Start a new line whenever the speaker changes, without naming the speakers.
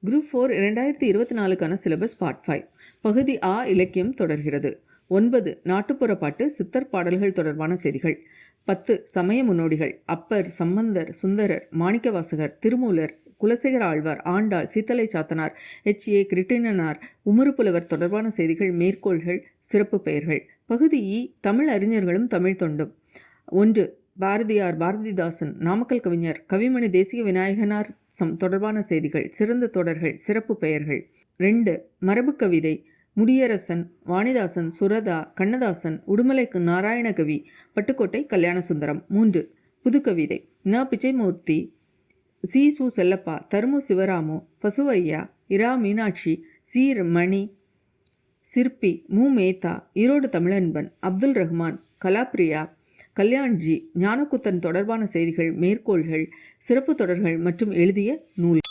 Group 4 2024க்கான syllabus part 5 பகுதி ஆ இலக்கியம் தொடர்கிறது. 9 நாட்டுப்புற பாட்டு சித்தர் பாடல்கள் தொடர்பான செய்திகள். 10 சமய முன்னோடிகள் அப்பர், சம்பந்தர், சுந்தரர், மாணிக்கவாசகர், திருமூலர், குலசேகர ஆழ்வார், ஆண்டாள், சீத்தலை சாத்தனார், H.A. கிருட்டிணனார், உமுறுப்புலவர் தொடர்பான செய்திகள், மேற்கோள்கள், சிறப்பு பெயர்கள். பகுதி இ தமிழ் அறிஞர்களும் தமிழ் தொண்டும். 1 பாரதியார், பாரதிதாசன், நாமக்கல் கவிஞர், கவிமணி தேசிக விநாயகனார் தொடர்பான செய்திகள், சிறந்த தொடர்கள், சிறப்பு பெயர்கள். 2 மரபு கவிதை முடியரசன், வாணிதாசன், சுரதா, கண்ணதாசன், உடுமலை நாராயணகவி, பட்டுக்கோட்டை கல்யாணசுந்தரம். 3 புதுக்கவிதை ந. பிச்சைமூர்த்தி, சி. சு. செல்லப்பா, தருமு சிவராமு, பசுவையா, இரா மீனாட்சி, சி. மணி, சிற்பி, மு. மேத்தா, ஈரோடு தமிழன்பன், அப்துல் ரஹ்மான், கலாப்ரியா, கல்யாண்ஜி, ஞானக்குத்தன் தொடர்பான செய்திகள், மேற்கோள்கள், சிறப்பு தொடர்கள் மற்றும் எழுதிய நூல்.